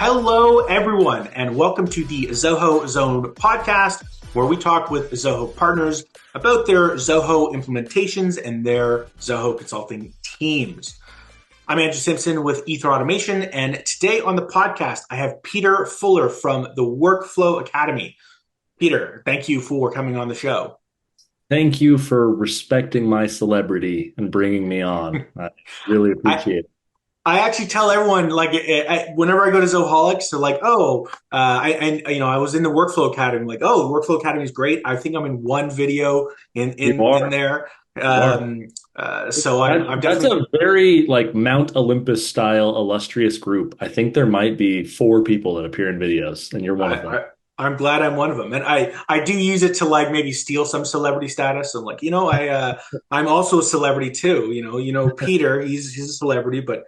Hello, everyone, and welcome to the Zoho Zone podcast, where we talk with Zoho partners about their Zoho implementations and their Zoho consulting teams. I'm Andrew Simpson with Ether Automation, and today on the podcast, I have Peter Fuller from the Workflow Academy. Peter, thank you for coming on the show. Thank you for respecting my celebrity and bringing me on. I really appreciate it. I actually tell everyone, like, whenever I go to Zoholics, they're like, "Oh, I was in the Workflow Academy." Like, "Oh, the Workflow Academy is great." I think I'm in one video in You in in are. there. You are. So I'm That's definitely. a very like Mount Olympus style illustrious group. I think there might be four people that appear in videos, and you're one I, of them. I I'm glad I'm one of them, and I do use it to like maybe steal some celebrity status. I'm like, I'm also a celebrity too. Peter, he's a celebrity, but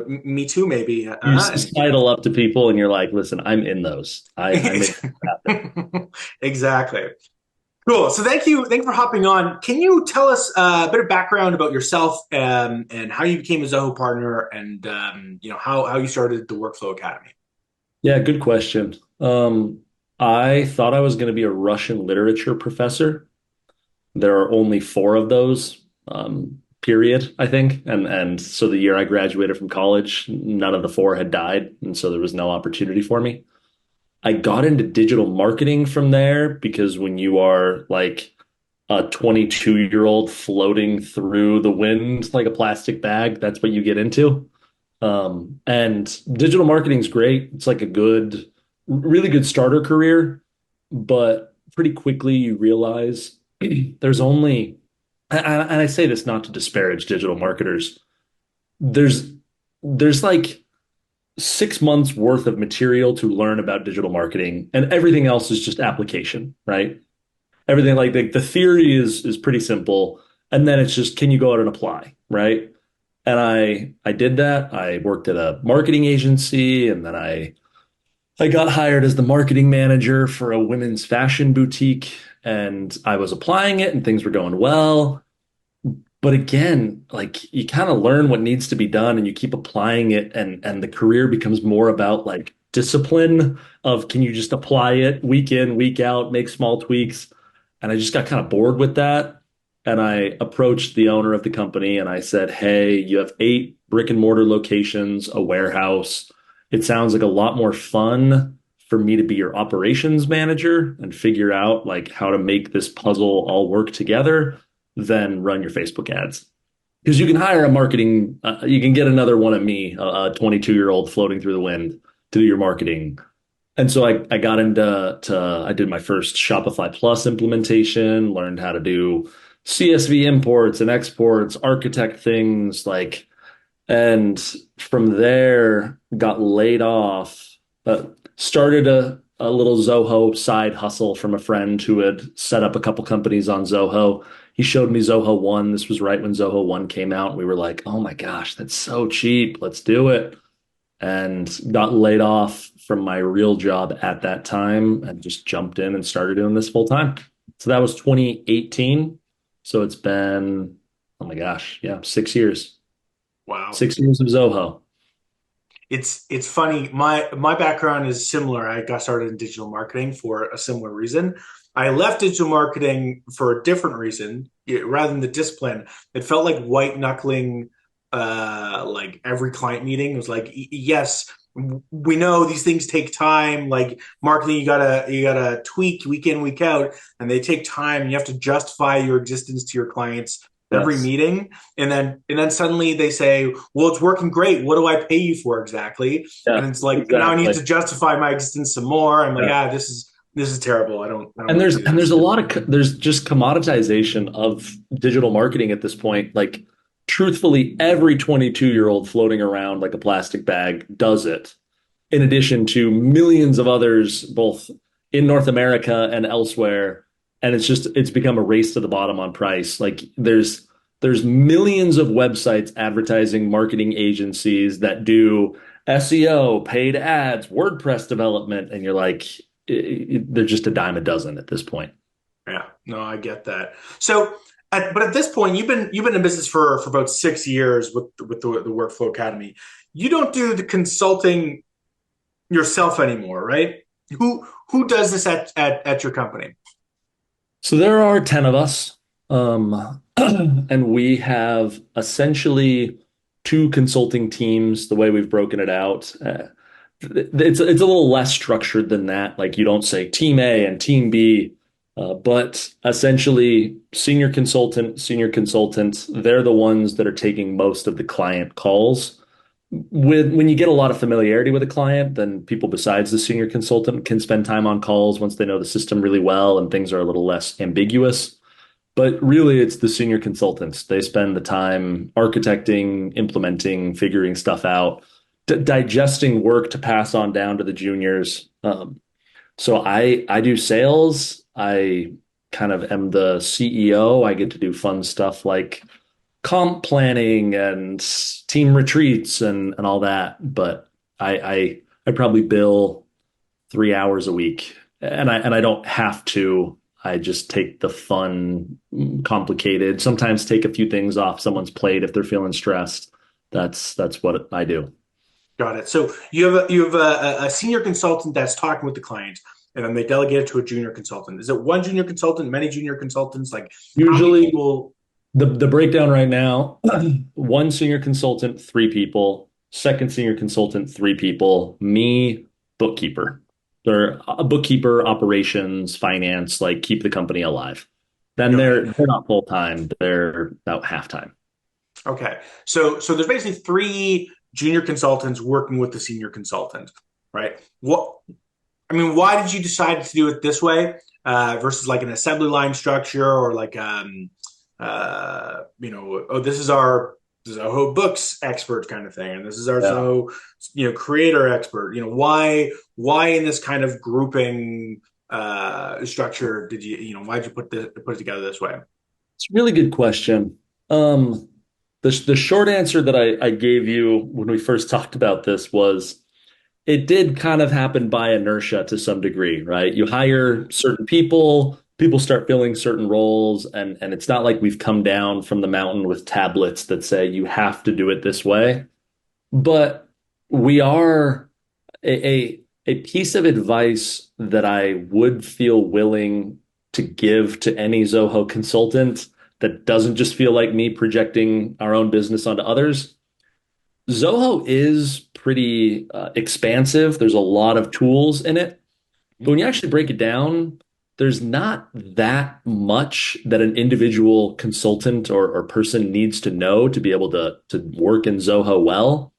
me too, maybe. You sidle up to people and you're like, listen, I'm in those. I make it happen. Exactly. Cool. So thank you for hopping on. Can you tell us a bit of background about yourself and how you became a Zoho partner and how you started the Workflow Academy? Yeah, good question. I thought I was going to be a Russian literature professor. There are only four of those, period, I think. And so the year I graduated from college, none of the four had died, and so there was no opportunity for me. I got into digital marketing from there because when you are like a 22-year-old floating through the wind like a plastic bag, that's what you get into. And digital marketing is great. It's like a really good starter career, but pretty quickly you realize there's only, and I say this not to disparage digital marketers, there's there's like 6 months worth of material to learn about digital marketing, and everything else is just application, right? Everything like the theory is pretty simple, and then it's just can you go out and apply, right? And I did that. I worked at a marketing agency, and then I got hired as the marketing manager for a women's fashion boutique, and I was applying it, and things were going well. But again, like you kind of learn what needs to be done and you keep applying it, and the career becomes more about like discipline of can you just apply it week in, week out, make small tweaks. And I just got kind of bored with that. And I approached the owner of the company and I said, "Hey, you have 8 brick and mortar locations, a warehouse. It sounds like a lot more fun for me to be your operations manager and figure out like how to make this puzzle all work together than run your Facebook ads." Because you can hire a marketing, you can get another one of me, a 22-year-old floating through the wind to do your marketing. And so I got I did my first Shopify Plus implementation, learned how to do CSV imports and exports, architect things like, and from there got laid off, started a little Zoho side hustle from a friend who had set up a couple companies on Zoho. He showed me Zoho One. This was right when Zoho One came out. We were like, oh my gosh, that's so cheap. Let's do it. And got laid off from my real job at that time and just jumped in and started doing this full time. So that was 2018. So it's been, oh my gosh, yeah, 6 years. Wow. 6 years of Zoho. It's funny. My background is similar. I got started in digital marketing for a similar reason. I left digital marketing for a different reason, rather than the discipline. It felt like white knuckling, like every client meeting. It was like, yes, we know these things take time. Like marketing, you gotta tweak week in, week out, and they take time. You have to justify your existence to your clients every Yes. meeting, and then suddenly they say, well, it's working great, what do I pay you for exactly? And Yeah, it's like now I need exactly. to justify my existence some more. I'm like, Yeah. this is terrible. I don't And want there's to do and there's this. a lot of there's just commoditization of digital marketing at this point. Like truthfully, every 22-year-old floating around like a plastic bag does it, in addition to millions of others, both in North America and elsewhere. And it's become a race to the bottom on price. Like there's millions of websites, advertising marketing agencies that do SEO, paid ads, WordPress development, and you're like, they're just a dime a dozen at this point. Yeah, no, I get that. So, but at this point, you've been in business for about 6 years with the Workflow Academy. You don't do the consulting yourself anymore, right? Who does this at your company? So there are 10 of us, and we have essentially two consulting teams, the way we've broken it out. It's a little less structured than that. Like you don't say team A and team B, but essentially senior consultants, they're the ones that are taking most of the client calls. When you get a lot of familiarity with a client, then people besides the senior consultant can spend time on calls once they know the system really well and things are a little less ambiguous. But really, it's the senior consultants. They spend the time architecting, implementing, figuring stuff out, digesting work to pass on down to the juniors. So I do sales. I kind of am the CEO. I get to do fun stuff like comp planning and team retreats and all that. But I probably bill 3 hours a week, and I don't have to. I just take the fun, complicated. Sometimes take a few things off someone's plate if they're feeling stressed. That's what I do. Got it. So you have a senior consultant that's talking with the client, and then they delegate it to a junior consultant. Is it one junior consultant, many junior consultants? Like how many Usually, people? the breakdown right now, one senior consultant, three people, second senior consultant, three people, me, bookkeeper. They're a bookkeeper, operations, finance, like keep the company alive. Then Got it. they're not full time, they're about half time. Okay. So there's basically three junior consultants working with the senior consultant, right? What I mean, why did you decide to do it this way versus like an assembly line structure or like oh, this is our Zoho books expert kind of thing, and this is our Yeah. Zoho creator expert. Why in this kind of grouping structure did why did you put it together this way? It's a really good question. The short answer that I gave you when we first talked about this was it did kind of happen by inertia to some degree, right? You hire certain people, people start filling certain roles, and it's not like we've come down from the mountain with tablets that say you have to do it this way. But we are a piece of advice that I would feel willing to give to any Zoho consultant that doesn't just feel like me projecting our own business onto others. Zoho is pretty expansive. There's a lot of tools in it. But when you actually break it down, there's not that much that an individual consultant or person needs to know to be able to work in Zoho well.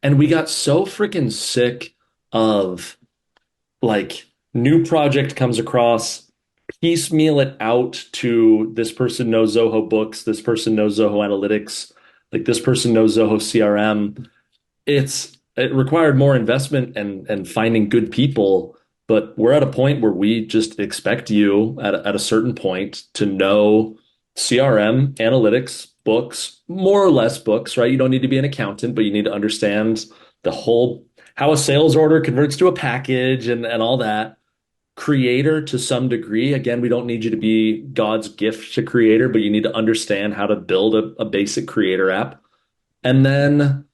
And we got so freaking sick of like new project comes across, piecemeal it out to this person knows Zoho books, this person knows Zoho analytics, like this person knows Zoho CRM. It required more investment and finding good people, but we're at a point where we just expect you at a certain point to know CRM, analytics, books, more or less books, right? You don't need to be an accountant, but you need to understand the whole how a sales order converts to a package and all that. Creator to some degree. Again, we don't need you to be God's gift to creator, but you need to understand how to build a basic creator app. And then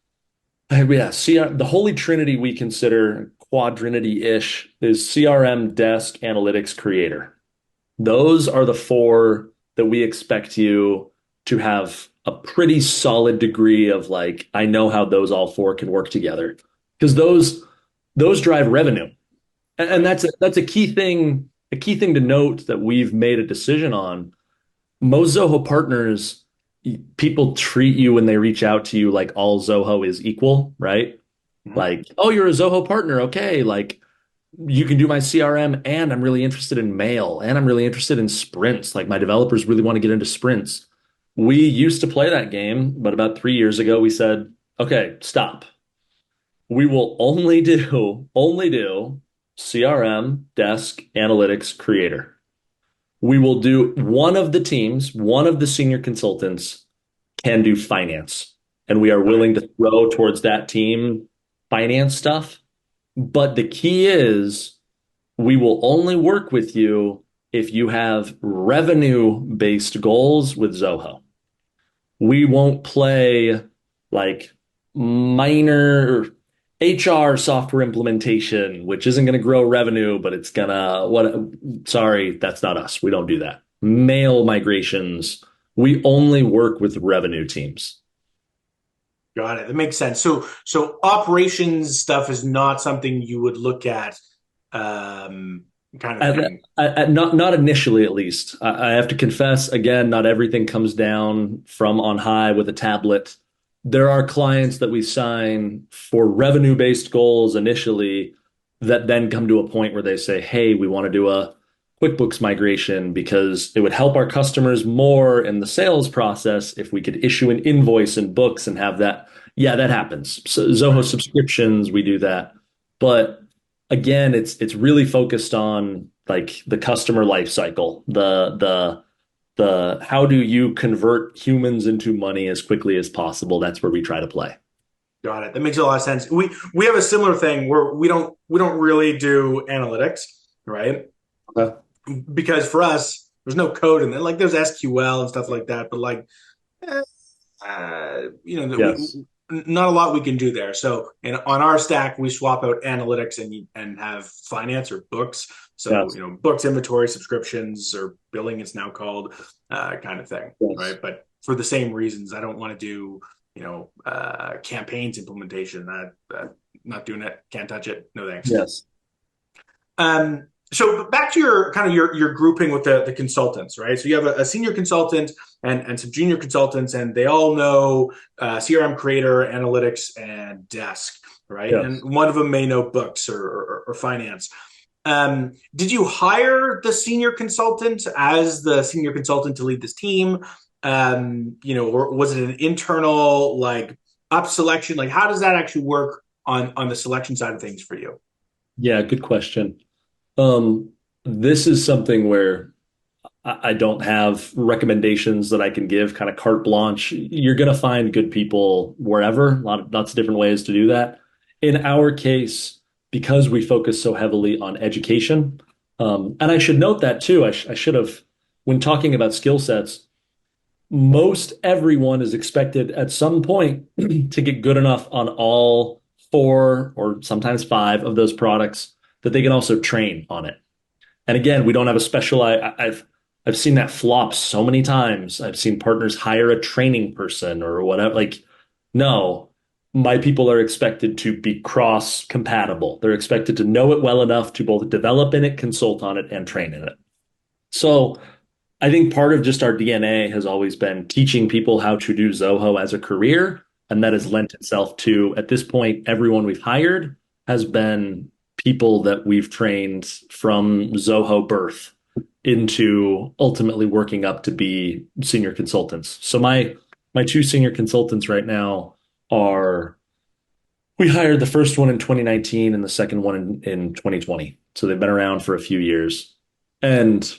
yeah, the Holy Trinity we consider quadrinity-ish is CRM, Desk, Analytics, Creator. Those are the four that we expect you to have a pretty solid degree of like, I know how those all four can work together. Because those drive revenue. And Right. that's a key thing to note that we've made a decision on. Most Zoho partners, people treat you when they reach out to you like all Zoho is equal, right? Mhm. Like, oh, you're a Zoho partner. Okay. Like you can do my CRM and I'm really interested in mail and I'm really interested in sprints. Like my developers really want to get into sprints. We used to play that game, but about 3 years ago, we said, okay, stop. We will only do CRM, desk, analytics, creator. We will do one of the teams, one of the senior consultants can do finance. And we are Right. willing to throw towards that team finance stuff. But the key is we will only work with you if you have revenue based goals with Zoho. We won't play like minor. HR software implementation, which isn't going to grow revenue, but it's gonna what? Sorry, that's not us. We don't do that. Mail migrations. We only work with revenue teams. Got it. That makes sense. So operations stuff is not something you would look at, um, kind of At, thing. not initially, at least. I have to confess again, not everything comes down from on high with a tablet. There are clients that we sign for revenue-based goals initially that then come to a point where they say, "Hey, we want to do a QuickBooks migration because it would help our customers more in the sales process if we could issue an invoice and books and have that." Yeah, that happens. So Zoho Right. subscriptions, we do that. But again, it's really focused on like the customer life cycle, the how do you convert humans into money as quickly as possible? That's where we try to play. Got it. That makes a lot of sense. We have a similar thing where we don't really do analytics, right? Okay. Because for us, there's no code in there. Like there's SQL and stuff like that, but like eh, Yes. not a lot we can do there. So, on our stack, we swap out analytics and have finance or books. So, Yes. books, inventory, subscriptions, or billing, it's now called, kind of thing, Yes. right? But for the same reasons, I don't want to do, campaigns implementation. Not doing it. Can't touch it. No thanks. Yes. So back to your kind of your grouping with the consultants, right? So you have a senior consultant and some junior consultants, and they all know CRM Creator, Analytics, and Desk, right? And Yes. one of them may know books or finance. Did you hire the senior consultant as the senior consultant to lead this team? Or was it an internal like up selection? Like, how does that actually work on the selection side of things for you? Yeah, good question. Um, this is something where I don't have recommendations that I can give, kind of carte blanche. You're going to find good people wherever, lots of different ways to do that. In our case, because we focus so heavily on education, and I should note that too, I should have, when talking about skill sets, most everyone is expected at some point to get good enough on all four or sometimes five of those products that they can also train on it. And again, we don't have a special. I've seen that flop so many times. I've seen partners hire a training person or whatever. Like, no, my people are expected to be cross compatible. They're expected to know it well enough to both develop in it, consult on it, and train in it. So I think part of just our DNA has always been teaching people how to do Zoho as a career. And that has lent itself to, at this point, everyone we've hired has been people that we've trained from Zoho birth into ultimately working up to be senior consultants. So my two senior consultants right now are we hired the first one in 2019 and the second one in 2020. So they've been around for a few years. And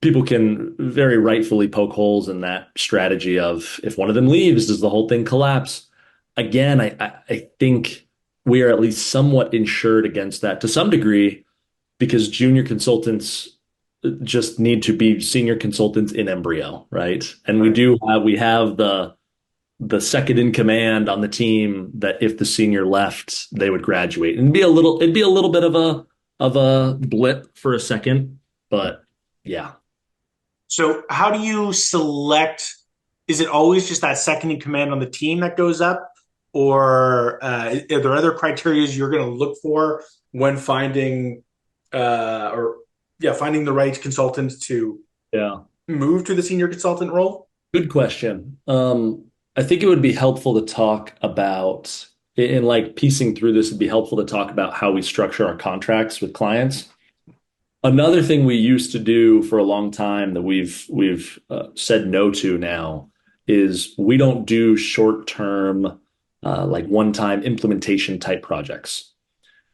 people can very rightfully poke holes in that strategy of if one of them leaves, does the whole thing collapse? Again, I think we are at least somewhat insured against that to some degree because junior consultants just need to be senior consultants in embryo, right? And Right. we have the second in command on the team that if the senior left, they would graduate and it'd be a little bit of a blip for a second, but yeah. So how do you select? Is it always just that second in command on the team that goes up, or are there other criteria you're going to look for when finding, or yeah, finding the right consultant to Yeah. move to the senior consultant role? Good question. I think it would be helpful to talk about, in like piecing through this, it'd be helpful to talk about how we structure our contracts with clients. Another thing we used to do for a long time that we've said no to now is we don't do short-term, like one-time implementation type projects.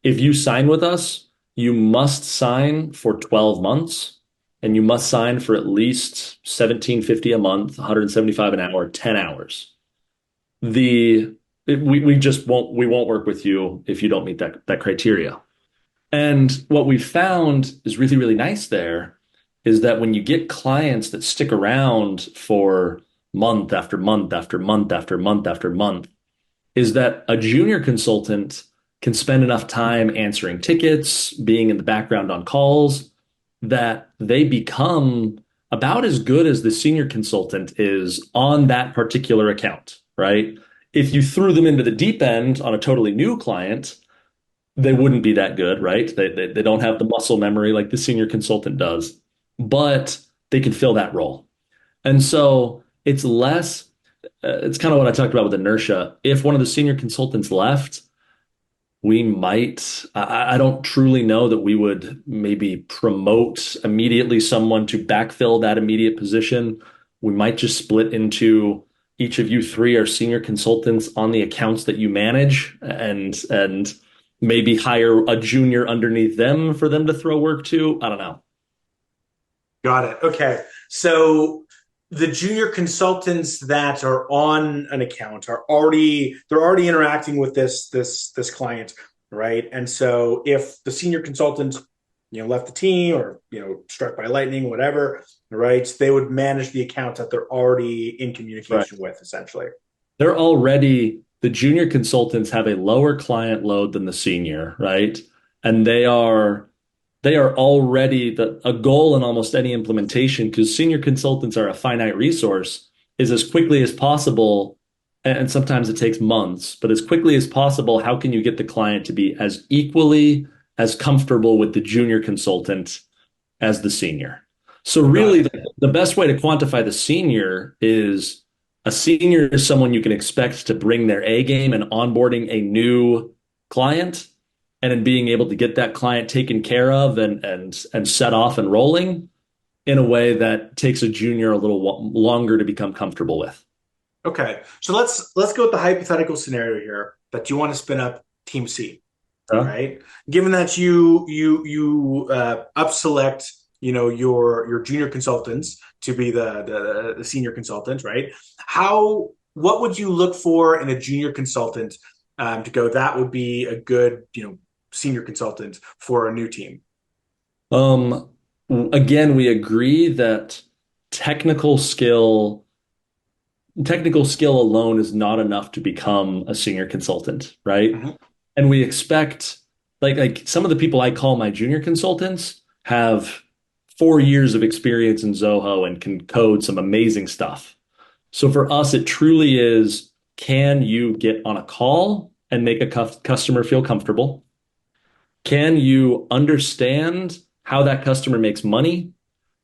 If you sign with us, you must sign for 12 months and you must sign for at least 1750 a month, 175 an hour, 10 hours. The we just won't work with you if you don't meet that criteria. And what we found is really, really nice there is that when you get clients that stick around for month after month after month after month after month, is that a junior consultant can spend enough time answering tickets, being in the background on calls, that they become about as good as the senior consultant is on that particular account, right? If you threw them into the deep end on a totally new client, they wouldn't be that good, right? They don't have the muscle memory like the senior consultant does, but they can fill that role. And so it's less, it's kind of what I talked about with inertia. If one of the senior consultants left, we might, I don't truly know that we would maybe promote immediately someone to backfill that immediate position. We might just split into each of you three are senior consultants on the accounts that you manage and maybe hire a junior underneath them for them to throw work to. I don't know. Got it. Okay. So the junior consultants that are on an account are already they're already interacting with this client, right? And so if the senior consultant, left the team or, struck by lightning, whatever, right, they would manage the account that they're already in Right. communication with, essentially. They're already, the junior consultants have a lower client load than the senior, right? And they are already a goal in almost any implementation because senior consultants are a finite resource is as quickly as possible, and sometimes it takes months, but as quickly as possible, how can you get the client to be as equally as comfortable with the junior consultant as the senior? So Got really it. the best way to quantify the senior is a senior is someone you can expect to bring their A game and onboarding a new client and in being able to get that client taken care of and set off and rolling in a way that takes a junior a little longer to become comfortable with. Okay. So let's go with the hypothetical scenario here that you want to spin up Team C. Huh? Right? Given that you up select, your junior consultants to be the senior consultant, right? What would you look for in a junior consultant to go? That would be a good, senior consultant for a new team. Um, Again, we agree that technical skill technical skill alone is not enough to become a senior consultant, right? Mhm. And we expect like some of the people I call my junior consultants have 4 years of experience in Zoho and can code some amazing stuff. So for us, it truly is, can you get on a call and make a customer feel comfortable? Can you understand how that customer makes money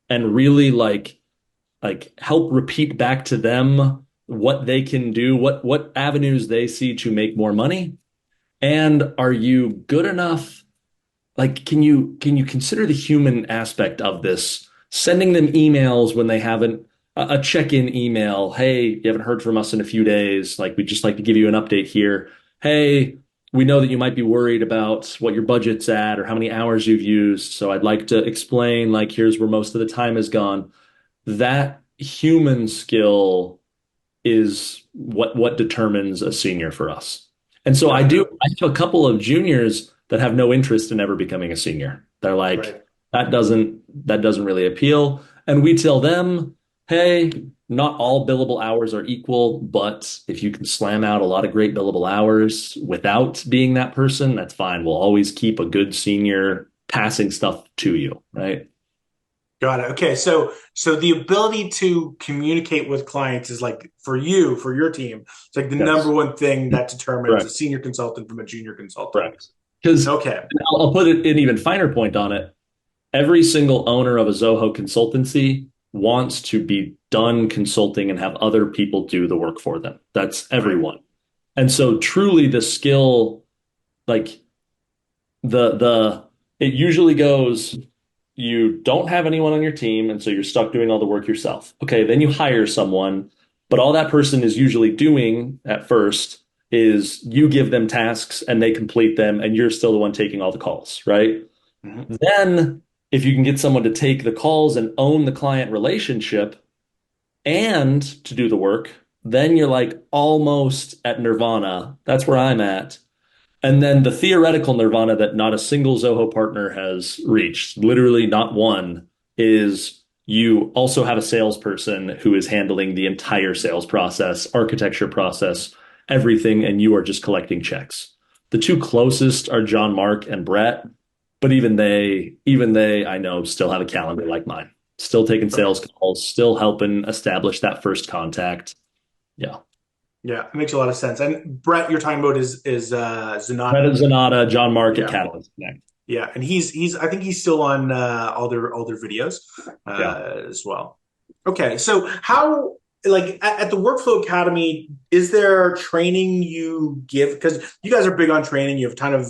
and really help repeat back to them what they can do, what avenues they see to make more money? And are you good enough? Like, can you consider the human aspect of this? Sending them emails when they haven't a check-in email. Hey, you haven't heard from us in a few days. Like, we'd just like to give you an update here. Hey, we know that you might be worried about what your budget's at or how many hours you've used. So I'd like to explain, like, here's where most of the time has gone. That human skill is what determines a senior for us. And so Got it. I have a couple of juniors that have no interest in ever becoming a senior. They're like, Right. that doesn't really appeal. And we tell them, hey, not all billable hours are equal, but if you can slam out a lot of great billable hours without being that person, that's fine. We'll always keep a good senior passing stuff to you, right? Got it. Okay. So the ability to communicate with clients is like for you, for your team, it's like the number Yes. one thing that determines a Correct. senior consultant from a junior consultant. Correct. Because Okay. I'll put it an even finer point on it. Every single owner of a Zoho consultancy wants to be done consulting and have other people do the work for them. That's Right. everyone. And so truly the skill, like the it usually goes, you don't have anyone on your team, and so you're stuck doing all the work yourself. Okay, then you hire someone, but all that person is usually doing at first is you give them tasks and they complete them, and you're still the one taking all the calls, right? Mhm. Then, if you can get someone to take the calls and own the client relationship and to do the work, then you're like almost at nirvana. That's where I'm at. And then the theoretical nirvana that not a single Zoho partner has reached, literally not one, is you also have a salesperson who is handling the entire sales process, architecture process, everything, and you are just collecting checks. The two closest are John Mark and Brett, but even they, I know, still have a calendar like mine. Still taking sales calls, still helping establish that first contact. Yeah. Yeah, it makes a lot of sense. And Brett, you're talking about is Brett Zanata. at Zanata, John Mark at Yeah, Catalyst Connect. yeah, and he's I think he's still on all their videos Yeah. as well. Okay, so how like at the Workflow Academy, is there training you give? Because you guys are big on training. You have a ton of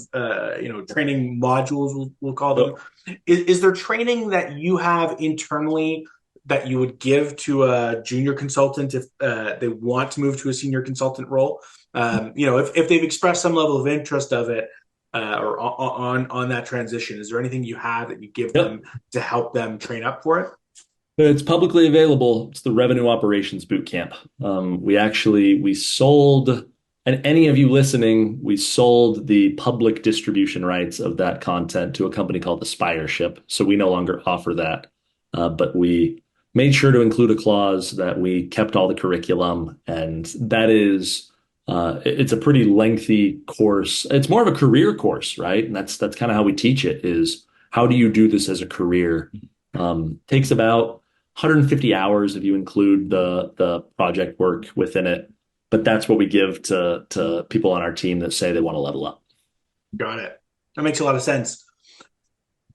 training modules, we'll call them. So, Is there training that you have internally that you would give to a junior consultant if they want to move to a senior consultant role? If they've expressed some level of interest of it, or on that transition, is there anything you have that you give yep. them to help them train up for it? It's publicly available. It's the Revenue Operations Bootcamp. We sold, and any of you listening, we sold the public distribution rights of that content to a company called Aspireship. So we no longer offer that. But we made sure to include a clause that we kept all the curriculum, and that is, it's a pretty lengthy course. It's more of a career course, right? And that's kind of how we teach it is how do you do this as a career? Takes about 150 hours if you include the project work within it. But that's what we give to people on our team that say they want to level up. Got it. That makes a lot of sense.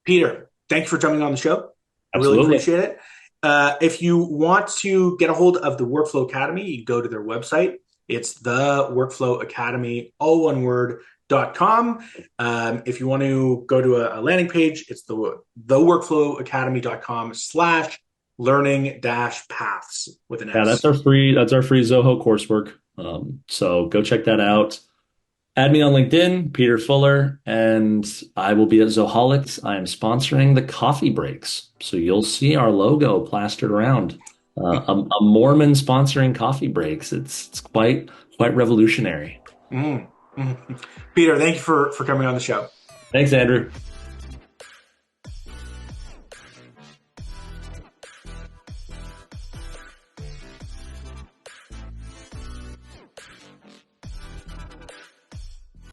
Peter, thanks for jumping on the show. I really Absolutely. appreciate it. If you want to get a hold of the Workflow Academy, you go to their website. It's the Workflow Academy, all one word.com. If you want to go to a landing page, it's theworkflowacademy.com/learning dash paths with an Yeah, S. that's our free Zoho coursework. So go check that out. Add me on LinkedIn, Peter Fuller, and I will be at Zoholics. I am sponsoring the coffee breaks. So you'll see our logo plastered around. A Mormon sponsoring coffee breaks. It's quite revolutionary. Mm. Mm. Peter, thank you for coming on the show. Thanks, Andrew.